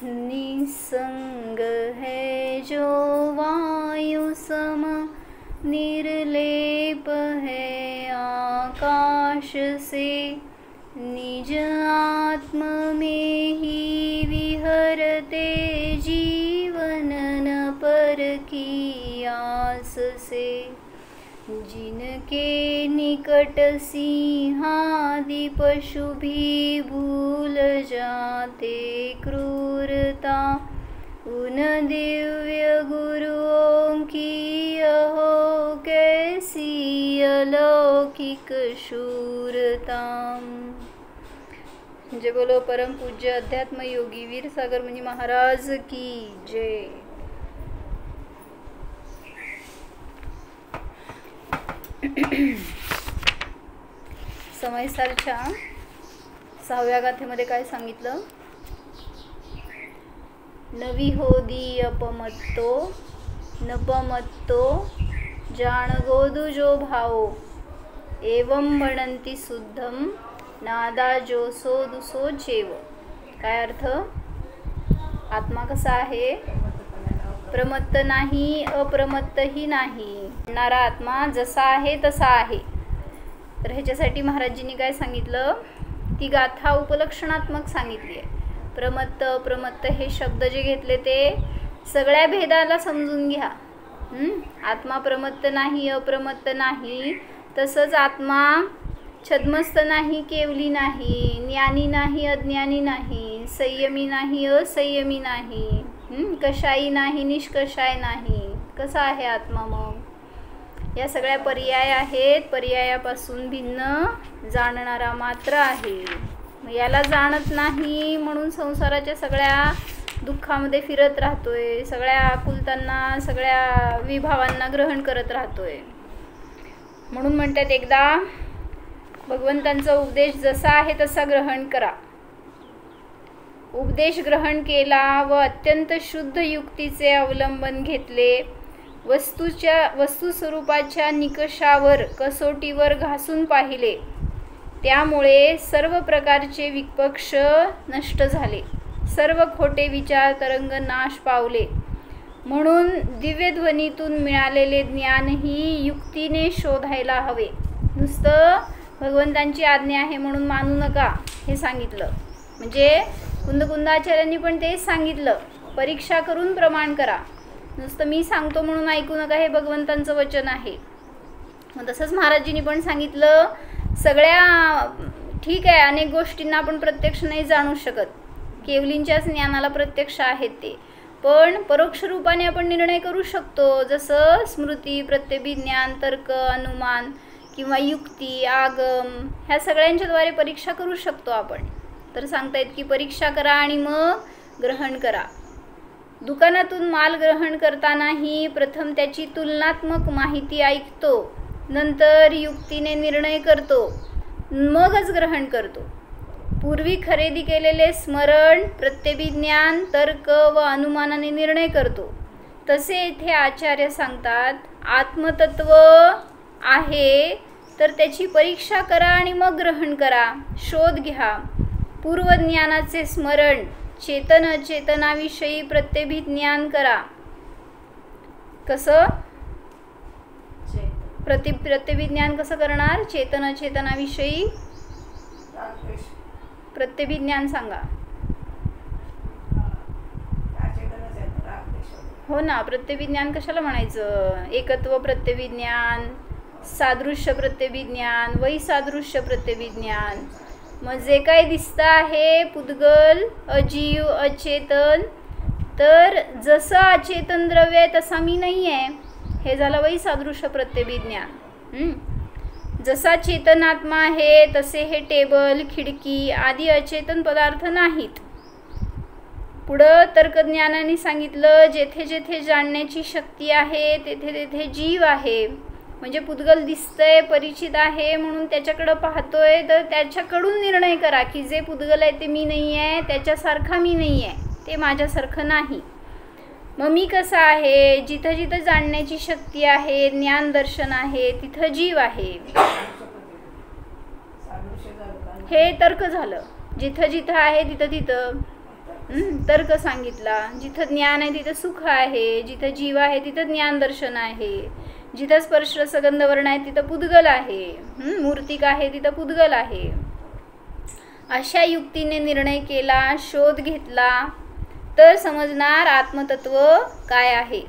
निसंग है जो वायु सम, निर्लेप है आकाश से, निज आत्म में ही विहरते जीवन न पर की आस से। जिनके निकट सिंहादि पशु भी भूल जाते क्रूरता, उन दिव्य गुरुओं की अहो कैसी अलौकिक शूरता। जय बोलो परम पूज्य अध्यात्म योगी वीर सागर मुनि महाराज की जय। समयसारच्या 6व्या गाथेमध्ये काय सांगितलं? नवी होदी अपमत्तो नपमत्तो जान गोदु जो भाओ, एवं म्हणंती शुद्धम नादा जो सो दुसो जेव। काय अर्थ? आत्मा कसा आहे? प्रमत्त नाही, अप्रमत्तही नाही, म्हणणारा आत्मा जसा आहे तसा आहे। तर ह्याच्यासाठी महाराजजींनी काय सांगितलं? ती गाथा उपलक्षणात्मक सांगितली आहे। प्रमत्त अप्रमत्त हे शब्द जे घेतले ते सगळ्या भेदाला समजून घ्या। आत्मा प्रमत्त नाही, अप्रमत्त नाही, तसंच आत्मा छद्मस्त नाही, केवली नाही, ज्ञानी नाही, अज्ञानी नाही, संयमी नाही, असंयमी नाही, कशाई नाही, निष्कषाय नाही। कसा आहे आत्मा मग? या सगळ्या पर्याय आहेत। पर्यायापासून भिन्न जाणणारा मात्र आहे। याला जाणत नाही म्हणून संसाराच्या सगळ्या दुःखामध्ये फिरत राहतोय, सगळ्या आकुलतांना, सगळ्या विभावांना ग्रहण करत राहतोय। म्हणून म्हणतात एकदा भगवंतांचा उपदेश जसा आहे तसा ग्रहण करा। उपदेश ग्रहण केला व अत्यंत शुद्ध युक्तीचे अवलंबन घेतले, वस्तू स्वरूपाच्या निकषावर, कसोटीवर घासून पाहिले, त्यामुळे सर्व प्रकारचे विपक्ष नष्ट झाले, सर्व खोटे विचार तरंग नाश पावले। म्हणून दिव्यध्वनीतून मिळालेले ज्ञानही युक्तीने शोधायला हवे। नुसतं भगवंतांची आज्ञा आहे म्हणून मानू नका हे सांगितलं। म्हणजे कुंदकुंदाचार्यांनी पण तेच सांगितलं, परीक्षा करून प्रमाण करा। नुसतं मी सांगतो म्हणून ऐकू नका, हे भगवंतांचं वचन आहे। मग तसंच महाराजजींनी पण सांगितलं, सगळ्या ठीक आहे, अनेक गोष्टींना आपण प्रत्यक्ष नाही जाणू शकत, केवलींच्याच ज्ञानाला प्रत्यक्ष आहेत ते, पण परोक्ष रूपाने आपण निर्णय करू शकतो। जसं स्मृती, प्रत्यभिज्ञान, तर्क, अनुमान किंवा युक्ती, आगम, ह्या सगळ्यांच्याद्वारे परीक्षा करू शकतो आपण। तर सांगतायत की परीक्षा करा आणि मग ग्रहण करा। दुकानातून माल ग्रहण करतानाही प्रथम त्याची तुलनात्मक माहिती ऐकतो, नंतर युक्तीने निर्णय करतो, मगच ग्रहण करतो। पूर्वी खरेदी केलेले स्मरण, प्रत्यभिज्ञान, तर्क व अनुमानाने निर्णय करतो। तसे इथे आचार्य सांगतात, आत्मतत्व आहे तर त्याची परीक्षा करा आणि मग ग्रहण करा, शोध घ्या। पूर्वज्ञानाचे स्मरण, चेतन अचेतनाविषयी प्रत्यभिज्ञान करा। कसं प्रत्यभिज्ञान कसं करणार? चेतन अचेतनाविषयी प्रत्यभिज्ञान सांगा। हो ना, प्रत्यभिज्ञान कशाला म्हणायचं? एकत्व प्रत्यभिज्ञान, सादृश्य प्रत्यभिज्ञान, वैसादृश्य प्रत्यभिज्ञान। मग जे काही दिसतं आहे पुद्गल, अजीव, अचेतन, तर जसं अचेतन द्रव्य आहे तसा मी नाही आहे, हे झालं वैसादृश्य प्रत्यभिज्ञान। जसा चेतन आत्मा आहे तसे हे टेबल, खिडकी आदी अचेतन पदार्थ नाहीत। पुढं तर्कज्ञानाने सांगितलं, जेथे जेथे जाणण्याची शक्ती आहे तेथे तेथे जीव आहे। म्हणजे पुद्गल दिसतंय, परिचित आहे म्हणून त्याच्याकडं पाहतोय, तर त्याच्याकडून निर्णय करा की जे पुद्गल आहे ते मी नाही आहे, त्याच्यासारखा मी नाही आहे, ते माझ्यासारखं नाही। मग मी कसा आहे? जिथं जिथं जाणण्याची शक्ती आहे, ज्ञान दर्शन आहे, तिथं जीव आहे। हे तर्क झालं। जिथं जिथं आहे तिथं तिथं तर्क सांगितला. जिथं ज्ञान आहे तिथं सुख आहे, जिथं जीव आहे तिथं ज्ञान दर्शन आहे, जिथं स्पर्श रसगंध वर्ण आहे तिथं पुद्गल आहे, मूर्तिक आहे तिथं पुद्गल आहे. अशा युक्तीने निर्णय केला, शोध घेतला तर समजणार आत्मतत्व काय आहे.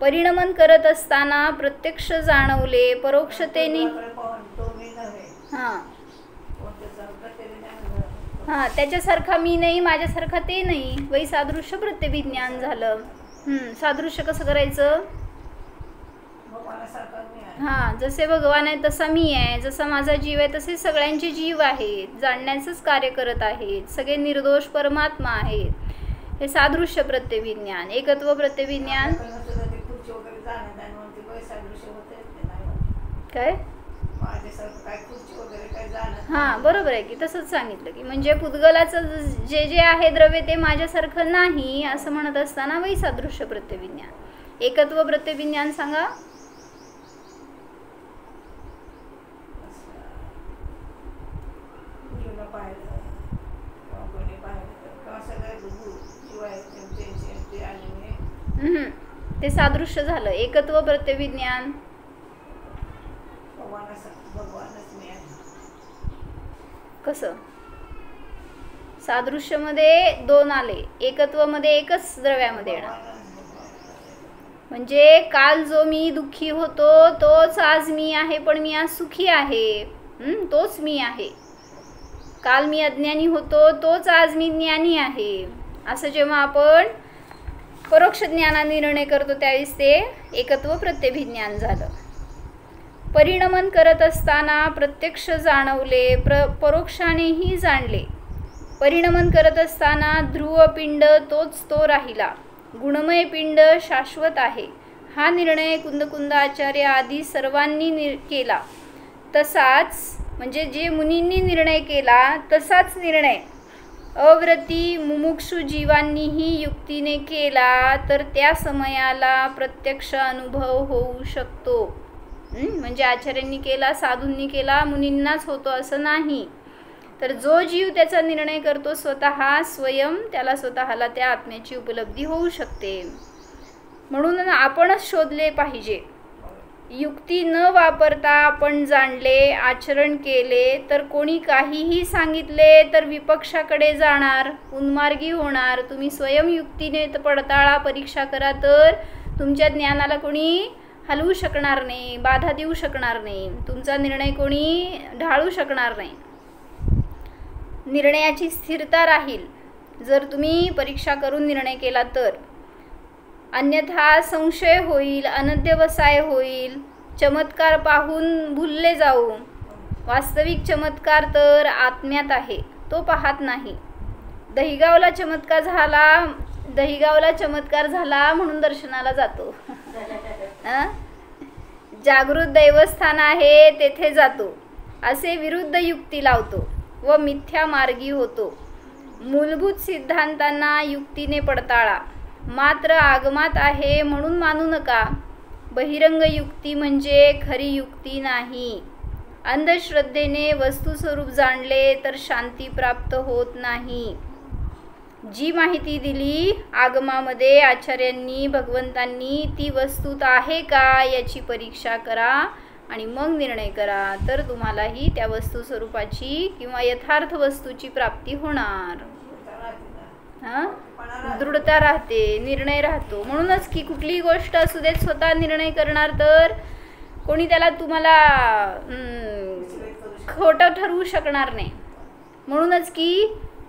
परिणमन करत असताना प्रत्यक्ष जाणवले, परोक्षतेने त्याच्यासारखा मी नाही, माझ्यासारखा ते नाही, वै सादृश्य प्रत्यभिज्ञान झालं. सादृश्य कसं करायचं? जसे भगवान आहे तसा मी आहे, जसा माझा जीव आहे तसे सगळ्यांचे जीव आहेत, जाणण्याचंच कार्य करत आहेत, सगळे निर्दोष परमात्मा आहेत. हे सादृश्य प्रत्यभिज्ञान. एकत्व प्रत्यभिज्ञान काय? बरोबर आहे की तसंच सांगितलं की म्हणजे पुद्गलाचं जे जे आहे द्रव्य ते माझ्यासारखं नाही असं म्हणत असताना वै सादृश्य प्रत्यभिज्ञान. एकत्व प्रत्यभिज्ञान सांगा. ते सादृश्य झालं. एकत्व प्रत्यभिज्ञान कसं? सादृश्यमध्ये दोन आले, एकत्वमध्ये एकच द्रव्यामध्ये येणार. म्हणजे काल जो मी दुःखी होतो तोच आज मी आहे, पण मी आज सुखी आहे. तोच मी आहे. काल मी अज्ञानी होतो तोच आज मी ज्ञानी आहे. असं जेव्हा आपण परोक्ष ज्ञानाने निर्णय करतो त्यावेळेस ते एकत्व प्रत्यभिज्ञान झालं. परिणमन करत असताना प्रत्यक्ष जाणवले, परोक्षानेही जाणले. परिणमन करत असताना ध्रुव पिंड तोच तो राहिला, गुणमय पिंड शाश्वत आहे. हा निर्णय कुंदकुंद आचार्य आदी सर्वांनी केला. तसाच म्हणजे जे मुनींनी निर्णय केला तसाच निर्णय अव्रती मुमुक्षु जीवांनीही युक्तीने केला तर त्या समयाला प्रत्यक्ष अनुभव होऊ शकतो. म्हणजे आचार्यांनी केला, साधूंनी केला, मुनींनाच होतो असं नाही. तर जो जीव त्याचा निर्णय करतो स्वतः स्वयं त्याला स्वतःला त्या आत्म्याची उपलब्धी होऊ शकते. म्हणून आपणच शोधले पाहिजे. युक्ती न वापरता आपण जाणले, आचरण केले तर कोणी काहीही सांगितले तर विपक्षाकडे जाणार, उन्मार्गी होणार. तुम्ही स्वयं युक्तीने पडताळा, परीक्षा करा तर तुमच्या ज्ञानाला कोणी हलवू शकणार नाही, बाधा देऊ शकणार नाही, तुमचा निर्णय कोणी ढाळू शकणार नाही. निर्णयाची स्थिरता राहील जर तुम्ही परीक्षा करून निर्णय केला तर. अन्यथा संशय होईल, अनध्यवसाय होईल, चमत्कार पाहून भुलले जाऊ. वास्तविक चमत्कार तर आत्म्यात आहे, तो पाहत नाही. दहिगावला चमत्कार झाला म्हणून दर्शनाला जातो. जागृत दैवस्थान आहे तेथे जातो असे विरुद्ध युक्ती लावतो व मिथ्या मार्गी होतो. मूलभूत सिद्धांतांना युक्तीने पडताळा, मात्र आगमात आहे म्हणून मानू नका. बहिरंग युक्ती म्हणजे खरी युक्ती नाही. अंधश्रद्धेने वस्तुस्वरूप जाणले तर शांती प्राप्त होत नाही. जी माहिती दिली आगमामध्ये आचार्यांनी, भगवंतांनी ती वस्तूत आहे का याची परीक्षा करा आणि मग निर्णय करा, तर तुम्हालाही त्या वस्तू स्वरूपाची किंवा यथार्थ वस्तूची प्राप्ती होणार. दृढता राहते, निर्णय राहतो. म्हणूनच की कुठलीही गोष्ट असू देत स्वतः निर्णय करणार तर कोणी त्याला तुम्हाला खोटं ठरवू शकणार नाही. म्हणूनच की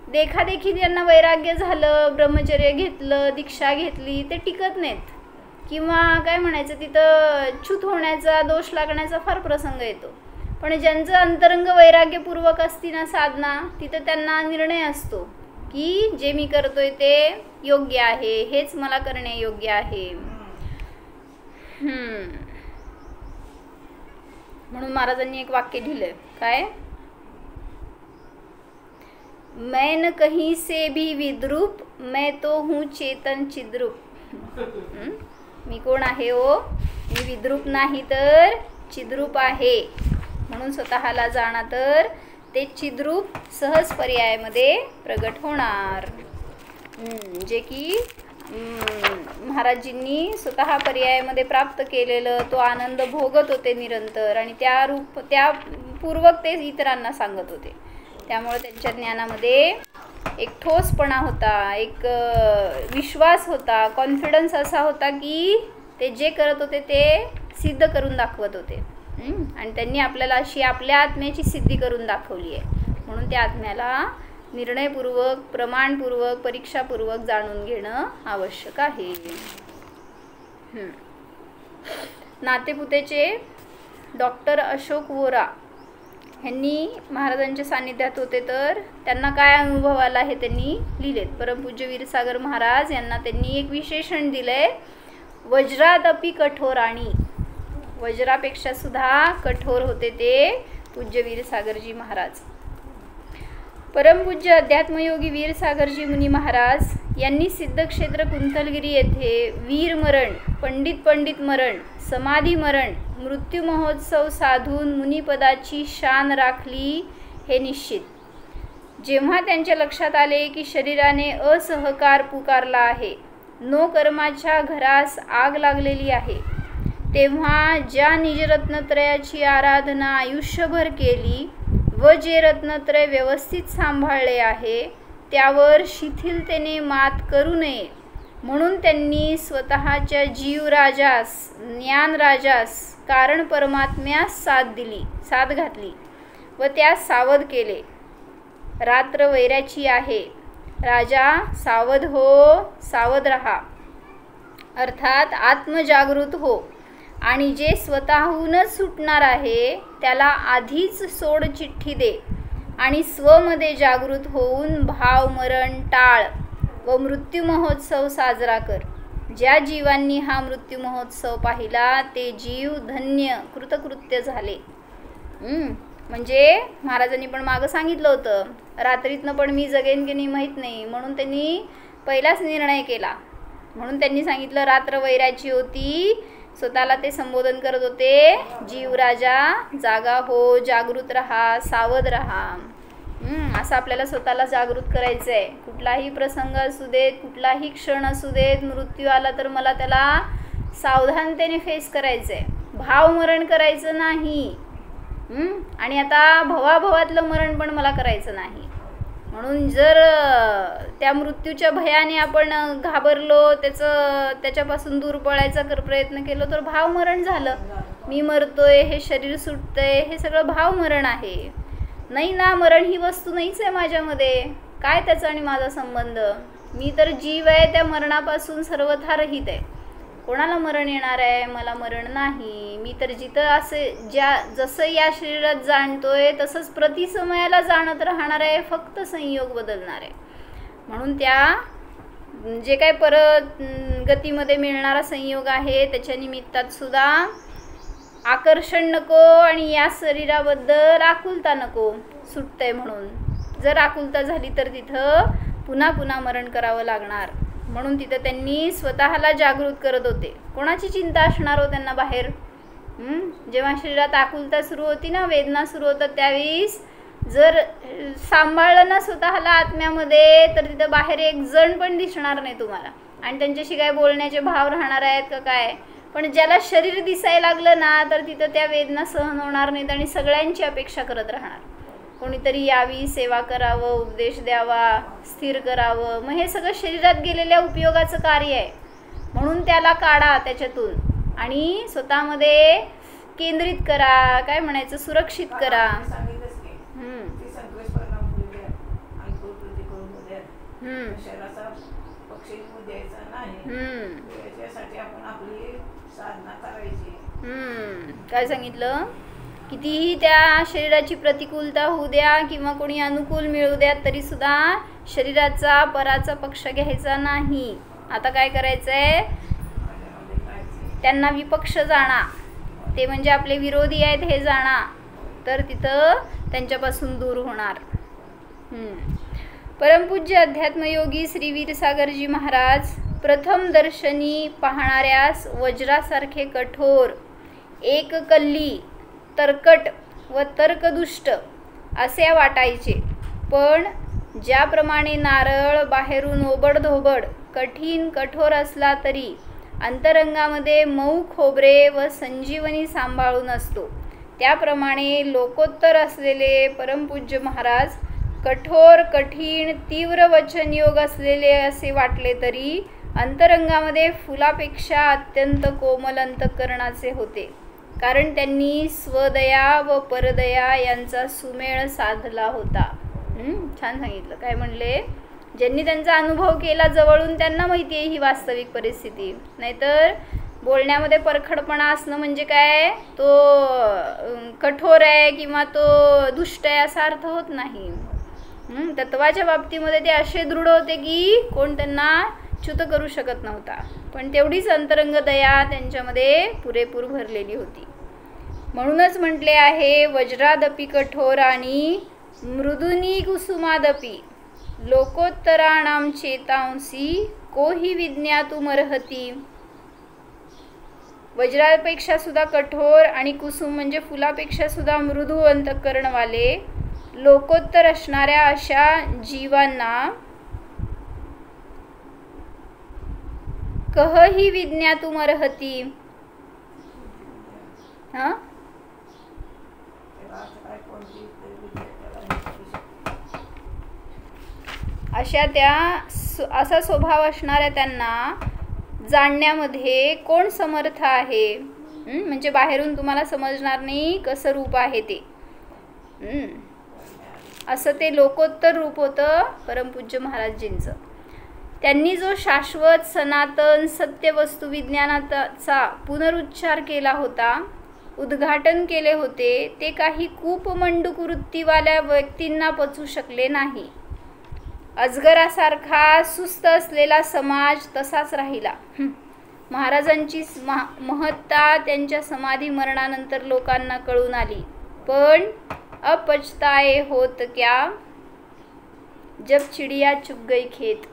देखादेखी ज्यांना वैराग्य झालं, ब्रह्मचर्य घेतलं, दीक्षा घेतली ते टिकत नाहीत, किंवा काय म्हणायचं तिथं च्युत होण्याचा, दोष लागण्याचा फार प्रसंग येतो. पण ज्यांचं अंतरंग वैराग्यपूर्वक असती ना साधना, तिथं त्यांना निर्णय असतो की जे मी करतोय ते योग्य आहे, हेच मला करणे योग्य आहे. म्हणून महाराजांनी एक वाक्य लिहिलंय, काय? मैं न कहीं से भी विद्रूप, मैं तो हूँ चेतन चिद्रूप. मी कोण आहे हो? मी विद्रूप नाही तर चिद्रूप आहे. म्हणून स्वतःला जाणा तर ते चिद्रूप सहज पर्यायामध्ये प्रगट होणार. जे की महाराजींनी स्वतः पर्यायामध्ये प्राप्त केलेलं तो आनंद भोगत होते निरंतर, आणि त्यापूर्वक ते इतरांना सांगत होते. त्यामुळे त्यांच्या ज्ञानामध्ये एक ठोसपणा होता, एक विश्वास होता, कॉन्फिडन्स असा होता की ते जे करत होते ते सिद्ध करून दाखवत होते. आणि त्यांनी आपल्याला अशी आपल्या आत्म्याची सिद्धी करून दाखवली आहे. म्हणून त्या आत्म्याला निर्णयपूर्वक, प्रमाणपूर्वक, परीक्षापूर्वक जाणून घेणं आवश्यक आहे. नातेपुतेचे डॉक्टर अशोक वोरा यांनी महाराजांच्या सान्निध्यात होते, तर त्यांना काय अनुभव आला हे त्यांनी लिहिलेत. परमपूज्य वीरसागर महाराज यांना त्यांनी एक विशेषण दिलंय, वज्रादपि कठोराणी. वज्रापेक्षा सुद्धा कठोर होते ते पूज्य वीरसागरजी महाराज. परमपूज्य अध्यात्मयोगी वीरसागरजी मुनी महाराज यांनी सिद्धक्षेत्र कुंथलगिरी येथे वीरमरण, पंडित मरण, समाधी मरण, मृत्यू महोत्सव साधून मुनिपदाची शान राखली हे निश्चित. जेव्हा त्यांच्या लक्षात आले की शरीराने असहकार पुकारला आहे, नो कर्माच्या घरास आग लागलेली आहे, तेव्हा ज्या निजरत्नत्रयाची आराधना आयुष्यभर केली व जे रत्नत्रय व्यवस्थित सांभाळले आहे त्यावर शिथिलतेने मात करू नये म्हणून त्यांनी स्वतःच्या जीवराजास, ज्ञानराजास, कारण परमात्म्यास साथ घातली व त्यास सावध केले. रात्र वैराची आहे, राजा सावध हो, सावध रहा. अर्थात आत्मजागृत हो, आणि जे स्वतःहूनच सुटणार आहे त्याला आधीच सोड चिठ्ठी दे, आणि स्वमध्ये जागृत होऊन भावमरण टाळ व मृत्यू महोत्सव साजरा कर. ज्या जीवांनी हा मृत्यू महोत्सव पाहिला ते जीव धन्य, कृतकृत्य झाले. म्हणजे महाराजांनी पण मागं सांगितलं होतं, रात्रीतनं पण मी जगेन की नाही माहीत नाही, म्हणून त्यांनी पहिलाच निर्णय केला. म्हणून त्यांनी सांगितलं रात्र वैराची होती, स्वतःला ते संबोधन करत होते, जीवराजा जागा हो, जागृत रहा, सावध रहा. असं आपल्याला स्वतःला जागृत करायचं आहे. कुठलाही प्रसंग असू देत, कुठलाही क्षण असू देत, मृत्यू आला तर मला त्याला सावधानतेने फेस करायचं आहे, भावमरण करायचं नाही. आणि आता भवाभवातलं मरण पण मला करायचं नाही. म्हणून जर त्या मृत्यूच्या भयाने आपण घाबरलो, त्याच्यापासून दूर पळायचा प्रयत्न केलो तर भावमरण झालं. मी मरतोय, हे शरीर सुटतंय, हे सगळं भावमरण आहे. नाही ना, मरण ही वस्तू नाहीच आहे माझ्यामध्ये, काय त्याचा आणि माझा संबंध? मी तर जीव आहे, त्या मरणापासून सर्वथा रहित आहे. कोणाला मरण येणार आहे? मला मरण नाही. मी तर जिथं असे जसं या शरीरात जाणतोय तसंच प्रतिसमयाला जाणत राहणार आहे, फक्त संयोग बदलणार आहे. म्हणून त्या जे काय परत गतीमध्ये मिळणारा संयोग आहे त्याच्या निमित्तात सुद्धा आकर्षण नको, आणि या शरीराबद्दल आकुलता नको. सुटतंय म्हणून जर आकुलता झाली तर तिथं पुन्हा पुन्हा मरण करावं लागणार. म्हणून तिथं त्यांनी स्वतःला जागृत करत होते. कोणाची चिंता असणार हो त्यांना बाहेर? जेव्हा शरीरात आकुलता सुरू होती ना, वेदना सुरू होतात, त्यावेळेस जर सांभाळलं ना स्वतःला आत्म्यामध्ये, तर तिथं बाहेर एक जण पण दिसणार नाही तुम्हाला, आणि त्यांच्याशी काय बोलण्याचे भाव राहणार आहेत का काय. पण ज्याला शरीर दिसायला लागलं ना, तर तिथं त्या वेदना सहन होणार नाहीत, आणि सगळ्यांची अपेक्षा करत राहणार. कोणीतरी यावी, सेवा करावं, उपदेश द्यावा, स्थिर करावं. मग हे सगळं शरीरात गेलेल्या उपयोगाचं कार्य आहे. म्हणून त्याला काढा त्याच्यातून आणि स्वतःमध्ये केंद्रित करा, काय म्हणायचं, सुरक्षित करा. काय सांगितलं? कितीही त्या शरीराची प्रतिकूलता होऊ द्या किंवा कोणी अनुकूल मिळू द्या, तरी सुद्धा शरीराचा पराचा पक्ष घ्यायचा नाही. आता काय करायचंय? त्यांना विपक्ष जाणा, ते म्हणजे आपले विरोधी आहेत हे जाणा, तर तिथं त्यांच्यापासून दूर होणार. परमपूज्य अध्यात्मयोगी श्री वीरसागरजी महाराज प्रथम दर्शनी पाहणाऱ्यास वज्रासारखे कठोर, एककल्ली, तरकट व तर्कदुष्ट असे वाटायचे. पण ज्याप्रमाणे नारळ बाहेरून ओबडधोबड कठीण कठोर असला तरी अंतरंगामध्ये मऊ खोबरे व संजीवनी सांभाळून असतो, त्याप्रमाणे लोकोत्तर असलेले परमपूज्य महाराज कठोर कठीण तीव्र वचनयोग असलेले असे वाटले तरी अंतरंगामध्ये फुलापेक्षा अत्यंत कोमल अंतःकरणाचे होते, कारण त्यांनी स्वदया व परदया यांचा सुमेळ साधला होता. छान सांगितलं. काय म्हणले? ज्यांनी त्यांचा अनुभव केला जवळून त्यांना माहिती आहे ही वास्तविक परिस्थिती. नाहीतर बोलण्यामध्ये परखडपणा असणं म्हणजे काय, तो कठोर आहे किंवा तो दुष्ट आहे असा अर्थ होत नाही. तत्वाच्या बाबतीमध्ये ते असे दृढ होते की कोण त्यांना च्युत करू शकत नव्हता, पण तेवढीच अंतरंग दया त्यांच्यामध्ये पुरेपूर भरलेली होती. म्हणूनच म्हटले आहे, वज्रादपि कठोर आणि मृदुनी कुसुमादपि लोकोत्तराणाम चेतांसी कोही विज्ञातुमर्हती. वज्रापेक्षा सुद्धा कठोर आणि कुसुम म्हणजे फुलापेक्षा सुद्धा मृदू अंतःकरणवाले लोकोत्तर असणाऱ्या अशा जीवांना कहही विज्ञातुमर्हती. अशा त्या असा स्वभाव असणाऱ्या त्यांना जाणण्यामध्ये कोण समर्थ आहे. म्हणजे बाहेरून तुम्हाला समजणार नाही कसं रूप आहे ते. असं ते लोकोत्तर रूप होतं परमपूज्य महाराजजींचं. त्यांनी जो शाश्वत सनातन सत्य वस्तू विज्ञानाचा पुनरुच्चार केला होता, उद्घाटन केले होते, ते काही कूपमंडूक वृत्तीवाल्या व्यक्तींना पचू शकले नाही. अजगरासारखा सुस्त असलेला समाज तसाच राहिला. महाराजांची महत्ता त्यांच्या समाधी मरणानंतर लोकांना कळून आली, पण अपचताए होत क्या जब चिडिया चुग गई खेत.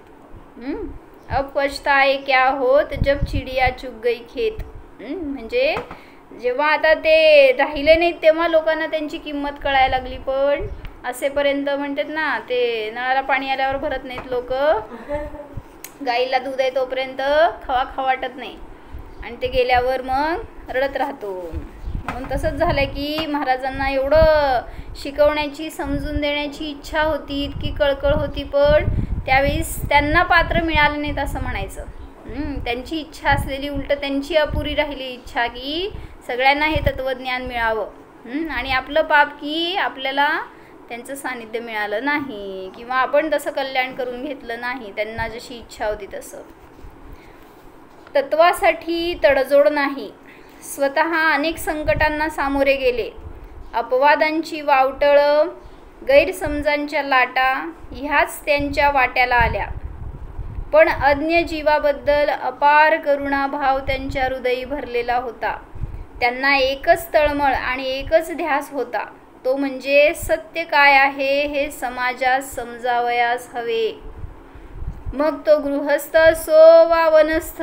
अपचताए क्या होत जब चिडिया चुग गई खेत. म्हणजे जेव्हा आता ते राहिले नाहीत तेव्हा लोकांना त्यांची किंमत कळायला लागली, पण असेपर्यंत म्हणतात ना, ते नळाला पाणी आल्यावर भरत नाहीत लोक, गाईला दूध आहे तोपर्यंत खवा वाटत नाही आणि ते गेल्यावर मग रडत राहतो. म्हणून तसंच झालं की महाराजांना एवढं शिकवण्याची समजून देण्याची इच्छा होती, इतकी कळकळ होती, पण त्यावेळेस त्यांना पात्र मिळाले नाहीत असं म्हणायचं. त्यांची इच्छा असलेली उलट त्यांची अपुरी राहिली इच्छा की सगळ्यांना हे तत्वज्ञान मिळावं, आणि आपलं पाप की आपल्याला त्यांचं सानिध्य मिळालं नाही किंवा आपण तसं कल्याण करून घेतलं नाही, त्यांना जशी इच्छा होती तसं. तत्वासाठी तडजोड नाही. स्वतः अनेक संकटांना सामोरे गेले. अपवादांची वावटळं, गैरसमजांच्या लाटा ह्याच त्यांच्या वाट्याला आल्या, पण अज्ञ जीवाबद्दल अपार करुणाभाव त्यांच्या हृदयी भरलेला होता. त्यांना एकच तळमळ आणि एकच ध्यास होता, तो म्हणजे सत्य काय आहे हे समाजात समजावयास हवे. मग तो गृहस्थ असो वा वनस्थ,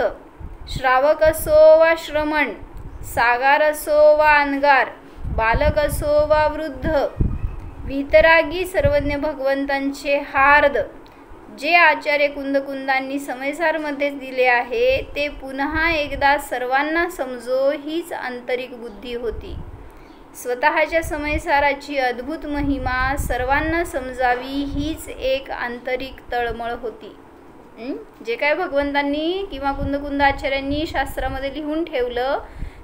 श्रावक असो वा श्रमण, सागार असो वा अनगार, बालक असो वा वृद्ध, वितरागी सर्वज्ञ भगवंतांचे हार्द जे आचार्य कुंदकुंदांनी समयसारमध्ये दिले आहे ते पुन्हा एकदा सर्वांना समजो हीच आंतरिक बुद्धी होती. स्वतःच्या समयसाराची अद्भुत महिमा सर्वांना समजावी हीच एक आंतरिक तळमळ होती. जे काय भगवंतांनी किंवा कुंदकुंद आचार्यांनी शास्त्रामध्ये लिहून ठेवलं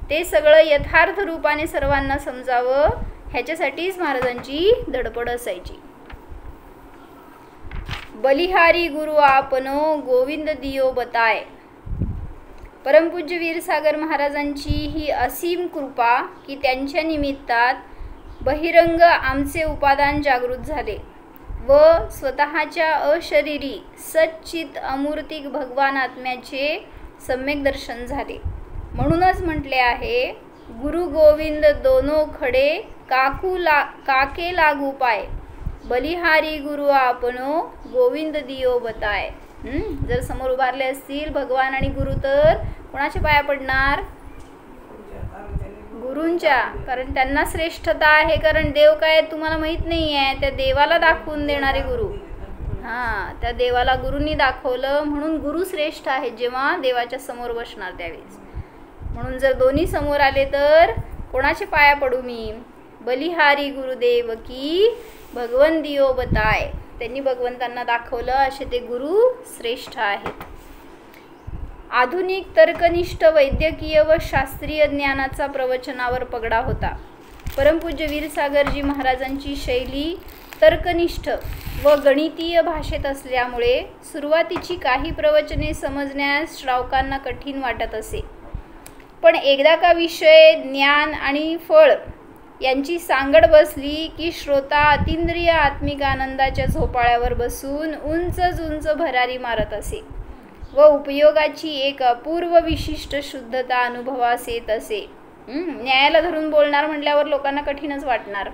ते सगळं यथार्थ रूपाने सर्वांना समजावं ह्याच्यासाठीच महाराजांची धडपड असायची. बलिहारी गुरु आपनो गोविंद दियो बताय. परमपूज्य वीरसागर महाराजांची ही असीम कृपा की त्यांच्या निमित्तात बहिरंग आमचे उपादान जागृत झाले व स्वतःच्या अशरीरी सच्चित अमूर्तिक भगवान आत्म्याचे सम्यक दर्शन झाले. म्हणूनच म्हटले आहे, गुरु गोविंद दोनो खडे काके लागू पाय, बलिहारी गुरु आपनो गोविंद दियो बताय. जर समोर उभारले असतील भगवान आणि गुरु तर कोणाच्या पाया पडणार? गुरूंच्या, कारण त्यांना श्रेष्ठता आहे. कारण देव काय तुम्हाला माहीत नाही आहे, त्या देवाला दाखवून देणारे गुरु. हां, त्या देवाला गुरूंनी दाखवलं, म्हणून गुरु श्रेष्ठ आहेत जेव्हा देवाच्या समोर बसणार त्यावेळेस. म्हणून जर दोन्ही समोर आले तर कोणाचे पाया पडू मी? बलिहारी गुरुदेव की भगवन दियो बताय. त्यांनी भगवंतांना दाखवलं, असे ते गुरु श्रेष्ठ आहेत. आधुनिक तर्कनिष्ठ वैद्यकीय व शास्त्रीय ज्ञानाचा प्रवचनावर पगडा होता. परमपूज्य वीरसागरजी महाराजांची शैली तर्कनिष्ठ व गणितीय भाषेत असल्यामुळे सुरुवातीची काही प्रवचने समजण्यास श्रावकांना कठीण वाटत असे. पण एकदा का विषय, ज्ञान आणि फळ यांची सांगड बसली की श्रोता अतींद्रिय आत्मिक आनंदाच्या झोपाळ्यावर बसून उंच उंच भरारी मारत असे व उपयोगाची एक अपूर्व विशिष्ट शुद्धता अनुभवास येत असे. न्यायाला धरून बोलणार म्हटल्यावर लोकांना कठीणच वाटणार.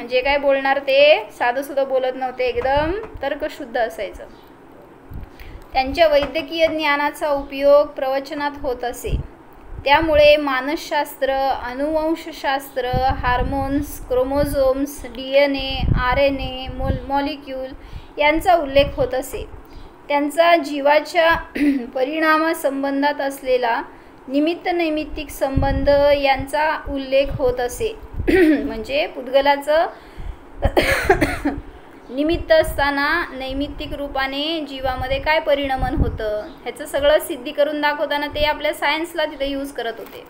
जे काय बोलणार ते साधं सुद्धा बोलत नव्हते, एकदम तर्कशुद्ध असायचं. त्यांच्या वैद्यकीय ज्ञानाचा उपयोग प्रवचनात होत असे. त्यामुळे मानसशास्त्र, अनुवंशशास्त्र, hormones, chromosomes, DNA, RNA, molecule यांचा उल्लेख होत असे. त्यांचा जीवाच्या परिणामासंबंधात असलेला निमित्त नैमित्तिक संबंध यांचा उल्लेख होत असे. म्हणजे पुद्गलाचं निमित्त असताना नैमित्तिक रूपाने जीवामध्ये काय परिणमन होतं ह्याचं सगळं सिद्धी करून दाखवताना ते आपल्या सायन्सला तिथे यूज करत होते.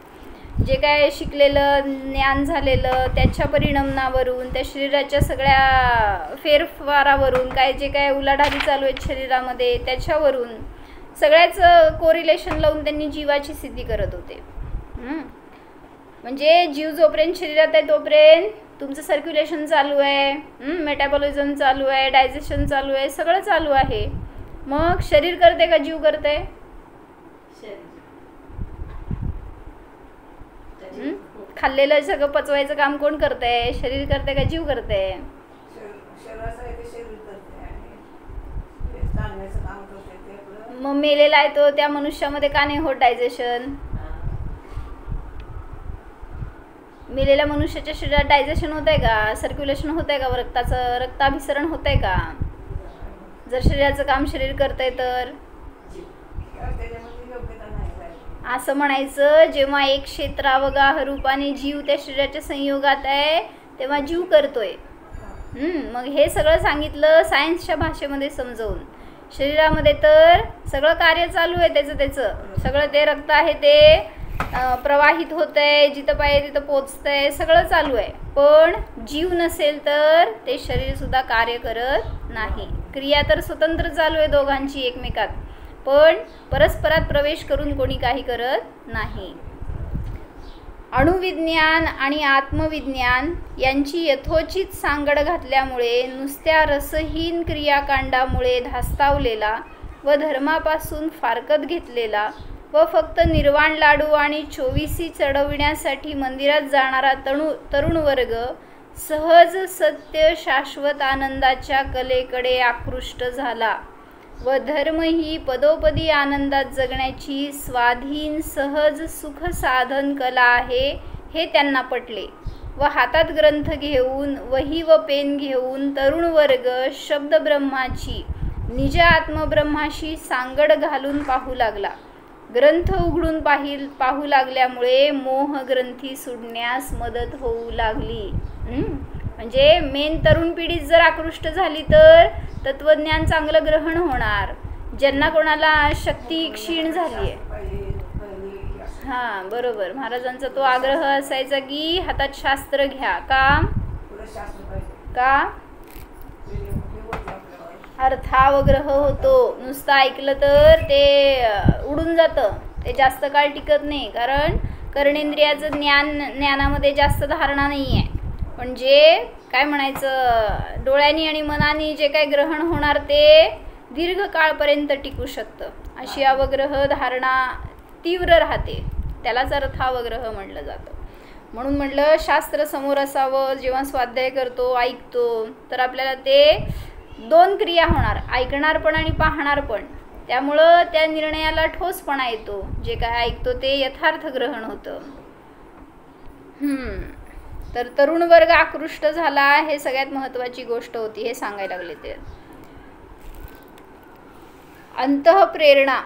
जे काय शिकलेलं, ज्ञान झालेलं, त्याच्या परिणामावरून, त्या शरीराच्या सगळ्या फेरफारावरून, काय जे काय उलाढाली चालू आहेत शरीरामध्ये त्याच्यावरून सगळ्याचं कोरिलेशन लावून त्यांनी जीवाची सिद्धी करत होते. म्हणजे जीव जोपर्यंत शरीरात आहे तोपर्यंत तुमचं सर्क्युलेशन चालू आहे, मेटाबॉलिझम चालू आहे, डायजेशन चालू आहे, सगळं चालू आहे. मग शरीर करते का जीव करते? खाल्लेलं सगळं पचवायचं काम कोण करतंय? शरीर करते का जीव करते? मग मेलेला आहे तो, त्या मनुष्यामध्ये का नाही होत डायजेशन? मेलेल्या मनुष्याच्या शरीरात डायजेशन होत आहे का? सर्क्युलेशन होत आहे का? रक्ताचं रक्ताभिसरण होत आहे का? जर शरीराचं काम शरीर करतंय तर असं म्हणायचं, जेव्हा एक क्षेत्रावगाह रूपाने जीव त्या शरीराच्या संयोगात आहे तेव्हा जीव करतोय. मग हे सगळं सांगितलं सायन्सच्या भाषेमध्ये समजवून. शरीरामध्ये तर सगळं कार्य चालू आहे, त्याचं सगळं ते रक्त आहे ते प्रवाहित होत आहे, जिथं पाहिजे तिथं पोचतंय, सगळं चालू आहे. पण जीव नसेल तर ते शरीरसुद्धा कार्य करत नाही. क्रिया तर स्वतंत्र चालू आहे दोघांची एकमेकात, पण परस्परात प्रवेश करून कोणी काही करत नाही. अणुविज्ञान आणि आत्मविज्ञान यांची यथोचित सांगड घातल्यामुळे नुसत्या रसहीन क्रियाकांडामुळे धास्तावलेला व धर्मापासून फारकत घेतलेला व फक्त निर्वाण लाडू आणि चोवीसी चढविण्यासाठी मंदिरात जाणारा तरुण वर्ग सहज सत्य शाश्वत आनंदाच्या कलेकडे आकृष्ट झाला व धर्म ही पदोपदी आनंदात जगण्याची स्वाधीन सहज सुख साधन कला आहे हे त्यांना पटले व हातात ग्रंथ घेऊन, वही व पेन घेऊन तरुण वर्ग शब्दब्रह्माची निज आत्मब्रह्माशी सांगड घालून पाहू लागला. ग्रंथ उघडून पाहू लागल्यामुळे मोहग्रंथी सुटण्यास मदत होऊ लागली. म्हणजे मेन तरुण पिढी जर आकृष्ट झाली तर तत्वज्ञान चांगलं ग्रहण होणार. ज्यांना कोणाला शक्ती क्षीण झाली आहे, हां बरोबर, महाराजांचा तो आग्रह असायचा की हातात शास्त्र घ्या. का अर्थावग्रह होतो. नुसतं ऐकलं तर ते उडून जातं, ते जास्त काळ टिकत नाही. कारण कर्णेंद्रियाचं ज्ञानामध्ये जास्त धारणा नाही आहे. पण जे काय म्हणायचं, डोळ्यांनी आणि मनाने जे काय ग्रहण होणार ते दीर्घ काळपर्यंत टिकू शकतं. अशी अवग्रह धारणा तीव्र राहते, त्यालाच अर्थावग्रह म्हटलं जातं. म्हणून म्हटलं शास्त्र समोर असावं. जेव्हा स्वाध्याय करतो, ऐकतो, तर आपल्याला ते दोन क्रिया होणार, ऐकणार पण आणि पाहणार पण. त्यामुळं त्या निर्णयाला ठोसपणा येतो. जे काय ऐकतो ते यथार्थ ग्रहण होतं. तर तरुण वर्ग आकृष्ट झाला, हे सगळ्यात महत्त्वाची गोष्ट होती, हे सांगायला लागले ते. अंतःप्रेरणा.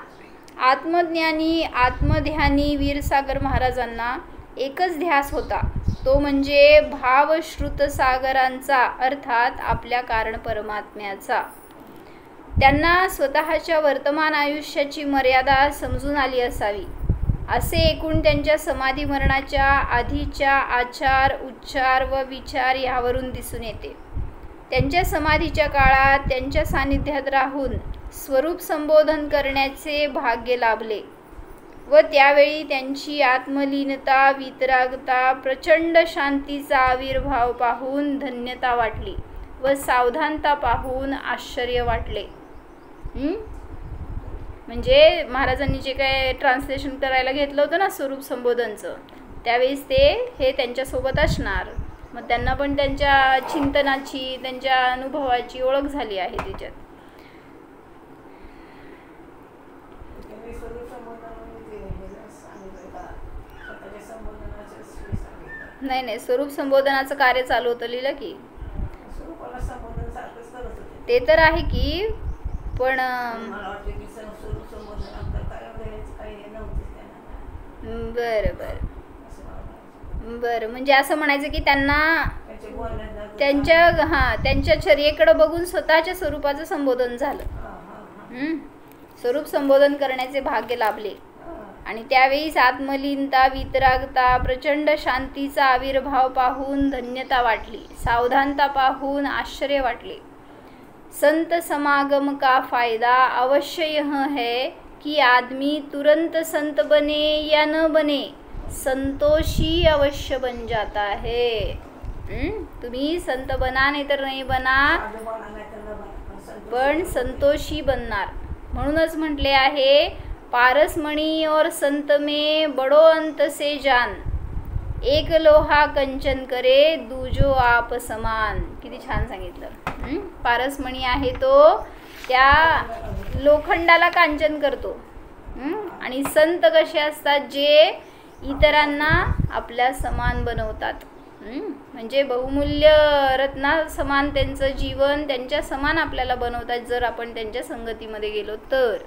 आत्मज्ञानी आत्मध्यानी वीरसागर महाराजांना एकच ध्यास होता, तो म्हणजे भावश्रुतसागरांचा, अर्थात आपल्या कारण परमात्म्याचा. त्यांना स्वतःच्या वर्तमान आयुष्याची मर्यादा समजून आली असावी, असे एकूण त्यांच्या समाधी मरणाच्या आधीच्या आचार, उच्चार व विचार यावरून दिसून येते. त्यांच्या समाधीच्या काळात त्यांच्या सानिध्यात राहून स्वरूप संबोधन करण्याचे भाग्य लाभले व त्यावेळी त्यांची आत्मलीनता, वितरागता, प्रचंड शांतीचा आविर्भाव पाहून धन्यता वाटली व सावधानता पाहून आश्चर्य वाटले. म्हणजे महाराजांनी जे काय ट्रान्सलेशन करायला घेतलं होतं ना स्वरूप संबोधनचं, त्यावेळेस ते हे त्यांच्यासोबत असणार. मग त्यांना पण त्यांच्या चिंतनाची, त्यांच्या अनुभवाची ओळख झाली आहे त्याच्यात. नाही, स्वरूप संबोधनाचं कार्य चालू होतं, लिहिलं की ते तर आहे की, पण बरं म्हणजे असं म्हणायचं की त्यांना त्यांच्या चर्येकडे बघून स्वतःच्या स्वरूपाचं संबोधन झालं. स्वरूप संबोधन करण्याचे भाग्य लाभले आणि त्यावेळीच आत्मलीनता, वितरागता, प्रचंड शांतीचा आविर्भाव पाहून धन्यता वाटली, सावधानता पाहून आश्चर्य वाटले. संत समागम का फायदा अवश्य यह है कि आदमी तुरंत संत बने या न बने, संतोषी अवश्य बन जाता है. तुम्ही संत बना नाही तर नाही बना, पण संतोषी बनणार. म्हणूनच म्हटले आहे, पारसमणी और संत में बड़ो अंत से जान, एक लोहा कंचन करे दूजो आप समान. किती छान सांगितलं. पारसमणी आहे तो त्या लोखंडाला कांचन करतो, आणि संत कसे असतात, जे इतरांना आपल्या समान बनवतात. म्हणजे बहुमूल्य रत्ना समान त्यांचं जीवन, त्यांच्या समान आपल्याला बनवतात जर आपण त्यांच्या संगतीमध्ये गेलो तर.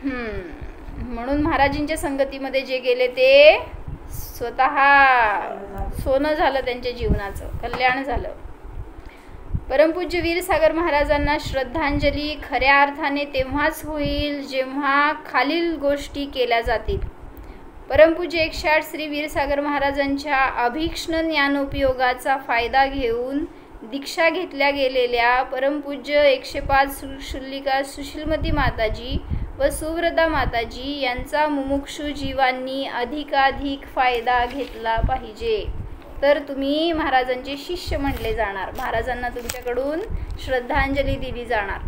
म्हणून महाराजींच्या संगतीमध्ये जे गेले ते स्वतः सोनं झालं, त्यांच्या जीवनाचं कल्याण झालं. परमपूज्य वीरसागर महाराजांना श्रद्धांजली खऱ्या अर्थाने तेव्हाच होईल जेव्हा खालील गोष्टी केल्या जातील. परमपूज्य 108 श्री वीरसागर महाराजांच्या अभीक्ष्ण ज्ञानोपयोगाचा फायदा घेऊन दीक्षा घेतल्या गेलेल्या परमपूज्य 105 शुल्लिका सुशीलमती माताजी व सुव्रता माताजी यांचा मुमुक्षु जीवांनी अधिकाधिक फायदा घेतला पाहिजे, तर तुम्ही महाराजांचे शिष्य म्हणले जाणार, महाराजांना तुमच्याकडून श्रद्धांजली दिली जाणार.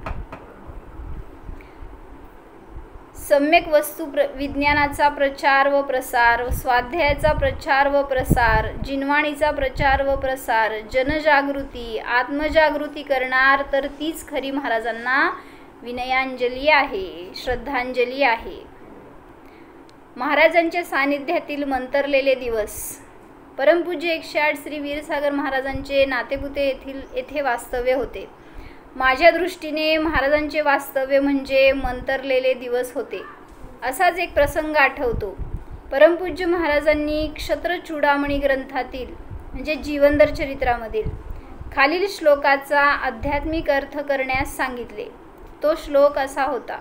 सम्यक वस्तू विज्ञानाचा प्रचार व प्रसार, स्वाध्यायाचा प्रचार व प्रसार, जिनवाणीचा प्रचार व प्रसार, जनजागृती, आत्मजागृती करणार, तर तीच खरी महाराजांना विनयांजली आहे, श्रद्धांजली आहे. महाराजांच्या सानिध्यातील मंतरलेले दिवस. परमपूज्य 108 श्री वीरसागर महाराजांचे नातेपुते येथे वास्तव्य होते. माझ्या दृष्टीने महाराजांचे वास्तव्य म्हणजे मंतरलेले दिवस होते. असाच एक प्रसंग आठवतो. परमपूज्य महाराजांनी क्षत्रचूडामणी ग्रंथातील म्हणजे जीवनदर चरित्रामधील खालील श्लोकाचा आध्यात्मिक अर्थ करण्यास सांगितले. तो श्लोक असा होता: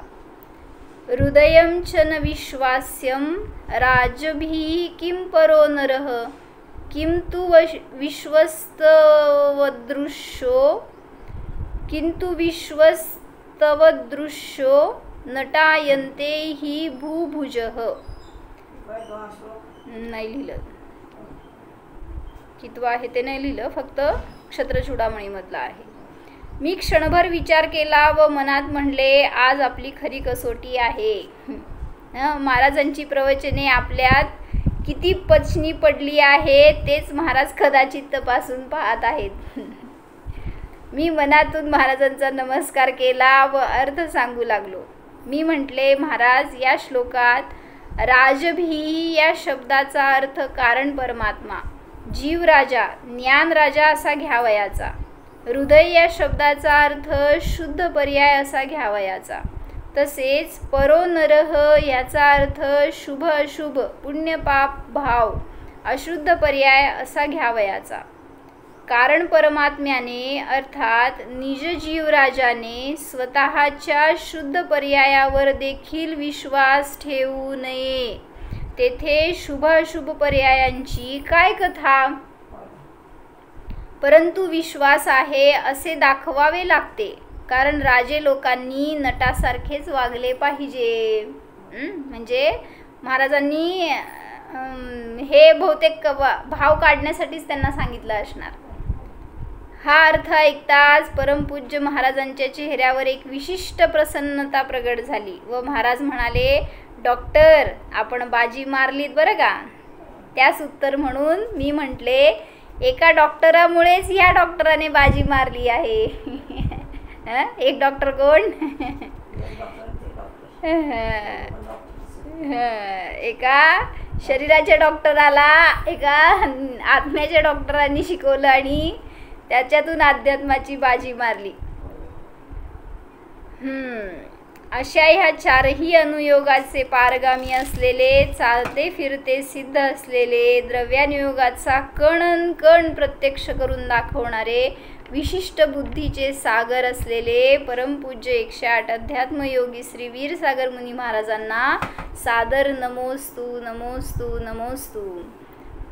हृदयं च न विश्वास्यं राजभिः किं परो नरः, किंतु विश्वस्तवदृश्यो नटायन्ते हि भूभुजः. नाही लिहिलं, कितवा आहे ते नाही लिहिलं, फक्त क्षत्रचूडामणीमधला आहे. मी क्षणभर विचार केला व मनात म्हणले, आज आपली खरी कसोटी आहे. महाराजांची प्रवचने आपल्यात किती पचनी पडली आहे तेच महाराज कदाचित तपासून पाहत आहेत. मी मनातून महाराजांचा नमस्कार केला व अर्थ सांगू लागलो. मी म्हटले, महाराज, या श्लोकात राजभी या शब्दाचा अर्थ कारण परमात्मा, जीव राजा, ज्ञान राजा असा घ्यावयाचा. हृदय या शब्दाचा अर्थ शुद्ध पर्याय असा घ्यावयाचा. तसेच परो नरह याचा अर्थ शुभ अशुभ पुण्य पाप भाव अशुद्ध पर्याय असा घ्यावयाचा. कारण परमात्म्याने अर्थात निज जीवराजाने स्वतःच्या शुद्ध पर्यायावर देखील विश्वास ठेवू नये. तेथे शुभ अशुभ पर्यायांची काय कथा? परंतु विश्वास आहे असे दाखवावे लागते, कारण राजे लोकांनी नटासारखेच वागले पाहिजे. म्हणजे महाराजांनी हे बहुतेक भाव काढण्यासाठीच त्यांना सांगितलं असणार. हा अर्थ ऐकताच परमपूज्य महाराजांच्या चेहऱ्यावर एक विशिष्ट प्रसन्नता प्रगट झाली व महाराज म्हणाले, डॉक्टर आपण बाजी मारलीत बरं का. त्यास उत्तर म्हणून मी म्हटले, एका डॉक्टरामुळेच ह्या डॉक्टराने बाजी मारली आहे. एक डॉक्टर कोण? एका शरीराच्या डॉक्टराला एका आत्म्याच्या डॉक्टरांनी शिकवलं आणि त्याच्यातून अध्यात्माची बाजी मारली. अशा ह्या चारही अनुयोगाचे पारगामी असलेले, चालते फिरते सिद्ध असलेले, द्रव्यानुयोगाचा कण कण प्रत्यक्ष करून दाखवणारे, विशिष्ट बुद्धीचे सागर असलेले परमपूज्य 108 अध्यात्मयोगी श्री वीरसागर मुनी महाराजांना सादर नमोस्तु नमोस्तु नमोस्तु.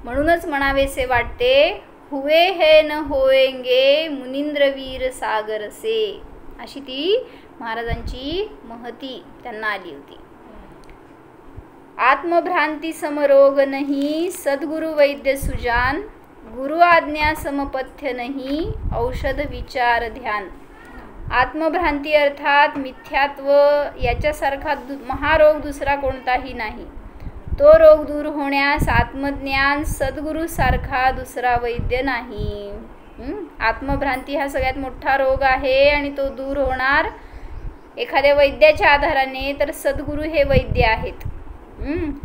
म्हणूनच म्हणावेसे वाटते, हुए है न होएंगे मुनींद्र वीर सागर से. अशी ती महाराजांची महती त्यांना आली होती. आत्मभ्रांती समरोग नहीं सद्गुरु वैद्य सुजान, गुरु आज्ञा समपथ्य नहीं औषध विचार ध्यान. आत्मभ्रांती अर्थात मिथ्यात्व याच्यासारखा महारोग दुसरा कोणताही नाही. तो रोग दूर होण्यास आत्मज्ञान सद्गुरूसारखा दुसरा वैद्य नाही. आत्मभ्रांती हा सगळ्यात मोठा रोग आहे आणि तो दूर होणार एखाद्या वैद्याच्या आधाराने, तर सद्गुरू हे वैद्य आहेत.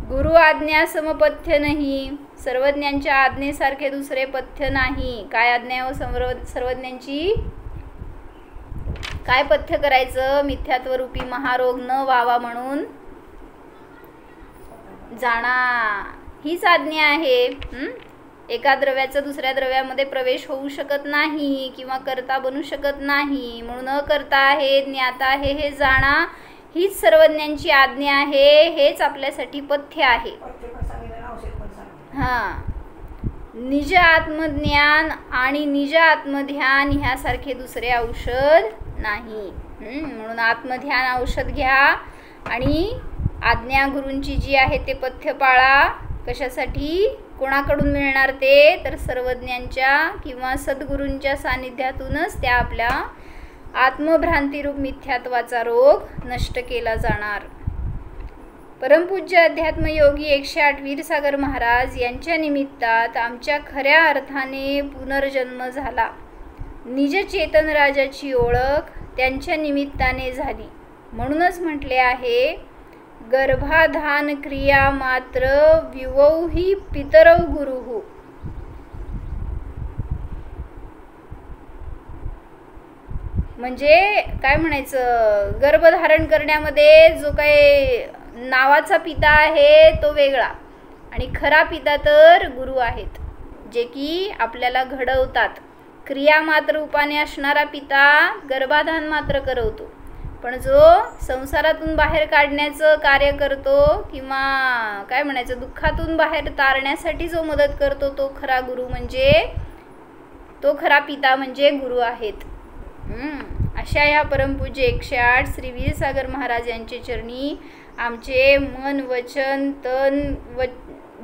गुरु आज्ञा समपथ्य नाही, सर्वज्ञांच्या आज्ञेसारखे दुसरे पथ्य नाही. काय आज्ञा हो सर्वज्ञांची? काय पथ्य करायचं? मिथ्यात्वरूपी महारोग न व्हावा म्हणून जाणा, हीच आज्ञा आहे. एका द्रव्याचा दुसऱ्या द्रव्यामध्ये प्रवेश होऊ शकत नाही किंवा करता बनू शकत नाही, म्हणून न करता आहे, ज्ञाता आहे हे जाणा, हीच सर्वज्ञांची आज्ञा आहे. हेच आपल्यासाठी पथ्य आहे. निज आत्मज्ञान आणि निज आत्मध्यान ह्यासारखे दुसरे औषध नाही. म्हणून आत्मध्यान औषध घ्या आणि आज्ञा गुरूंची जी आहे ते पथ्य पाळा. कशासाठी? कोणाकडून मिळणार ते? तर सर्वज्ञांच्या किंवा सद्गुरूंच्या सानिध्यातूनच त्या आपल्या आत्मभ्रांतीरूप मिथ्यात्वाचा रोग नष्ट केला जाणार. परमपूज्य अध्यात्मयोगी 108 वीरसागर महाराज यांच्या निमित्तात आमच्या खऱ्या अर्थाने पुनर्जन्म झाला. निज चेतन राजाची ओळख त्यांच्या निमित्ताने झाली. म्हणूनच म्हटले आहे, गर्भाधान क्रिया मात्र विवौही पितरौ गुरुहु. म्हणजे काय म्हणायचं, गर्भधारण करण्यामध्ये जो काही नावाचा पिता आहे तो वेगळा आणि खरा पिता तर गुरु आहेत, जे की आपल्याला घडवतात. क्रिया मात्र रूपाने असणारा पिता गर्भाधान मात्र करवतो, पण जो संसारातून बाहेर काढण्याचं कार्य करतो किंवा काय म्हणायचं दुःखातून बाहेर तारण्यासाठी जो मदत करतो तो खरा गुरु, म्हणजे तो खरा पिता म्हणजे गुरु आहेत. अशा या परमपूज्य 108 श्री वीरसागर महाराज यांचे चरणी आमचे मन वचन तन व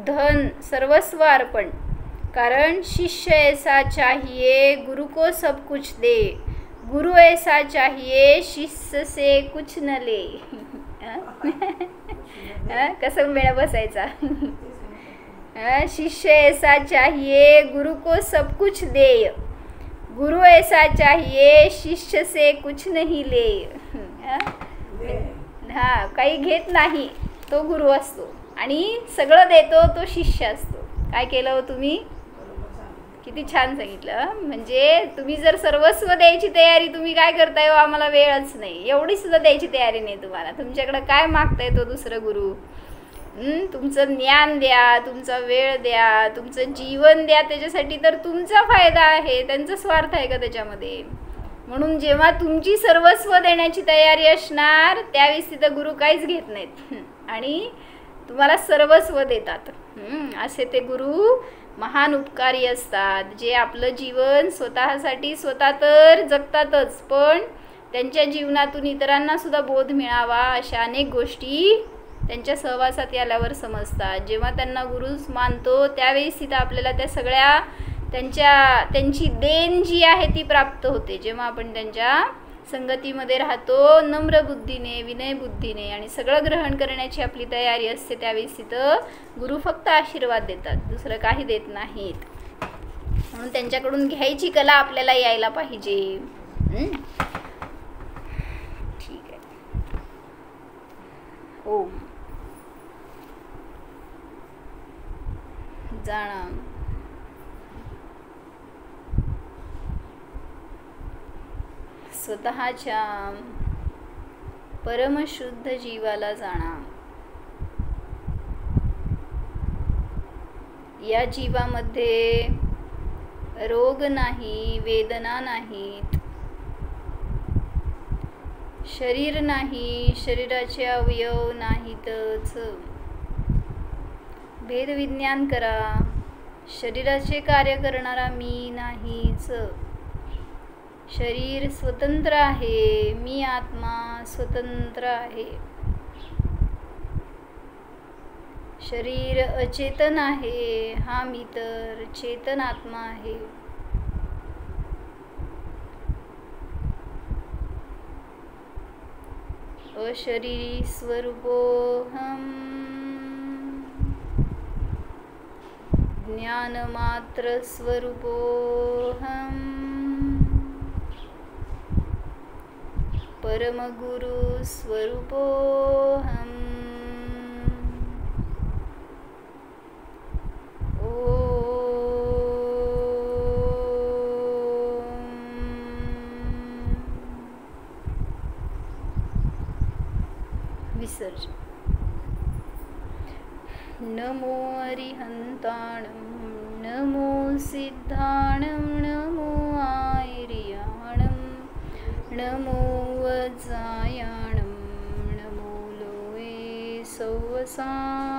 धन सर्वस्व अर्पण. कारण शिष्य ऐसा चाहिए गुरु को सब कुछ दे, गुरु ऐसा चाहिए शिष्य से कुछ न ले. कसं मेळा बसायचा. शिष्य ऐसा चाहिए गुरु को सब कुछ दे, गुरु ऐसा चाहिए शिष्य से कुछ नहीं ले. काही घेत नाही तो गुरु असतो आणि सगळं देतो तो शिष्य असतो. काय केलं हो तुम्ही? किती छान सांगितलं. म्हणजे तुम्ही जर सर्वस्व द्यायची तयारी तुम्ही काय करताय, आम्हाला वेळच नाही, एवढी सुद्धा द्यायची तयारी नाही तुम्हाला. तुमच्याकडे काय मागताय तो दुसरं गुरु? तुमचं ज्ञान द्या, तुमचा वेळ द्या, तुमचं जीवन द्या, त्याच्यासाठी तर तुमचा फायदा आहे, त्यांचा स्वार्थ आहे का त्याच्यामध्ये? म्हणून जेव्हा तुमची सर्वस्व देण्याची तयारी असणार त्यावेळेस तिथं गुरु काहीच घेत नाहीत आणि तुम्हाला सर्वस्व देतात. असे ते गुरु महान उपकारी असतात, जे आपलं जीवन स्वतःसाठी स्वतः तर जगतातच, पण त्यांच्या जीवनातून इतरांना सुद्धा बोध मिळावा अशा अनेक गोष्टी त्यांच्या सहवासात आल्यावर समजतात. जेव्हा त्यांना गुरुच मानतो त्यावेळेस तिथं आपल्याला त्या सगळ्या त्यांची देण जी आहे ती प्राप्त होते. जेव्हा आपण त्यांच्या संगतीमध्ये राहतो नम्र बुद्धीने, विनय बुद्धीने आणि सगळं ग्रहण करण्याची आपली तयारी असते, त्यावेळेस तिथं गुरु फक्त आशीर्वाद देतात, दुसरं काही देत नाहीत. म्हणून त्यांच्याकडून घ्यायची कला आपल्याला यायला पाहिजे. ठीक आहे. ओम जाणा स्वतःच्या परमशुद्ध जीवाला जाणा. या जीवामध्ये रोग नाही, वेदना नाहीत, शरीर नाही, शरीराचे अवयव नाहीतच. भेदविज्ञान करा. शरीराचे कार्य करणारा मी नाहीच. शरीर स्वतंत्र आहे, मी आत्मा स्वतंत्र आहे. शरीर अचेतन आहे, हा मी तर चेतन आत्मा आहे. अशरीरी स्वरूपोऽहम् ज्ञानमात्र स्वरूपोऽहम् परमगुरु स्वरूपोऽहम्. विसर्जन. नमो अरिहंताणं, नमो सिद्धाणं, नमो आयर्याणं, नमो वज्रायाणं, नमो लोये सौवसां.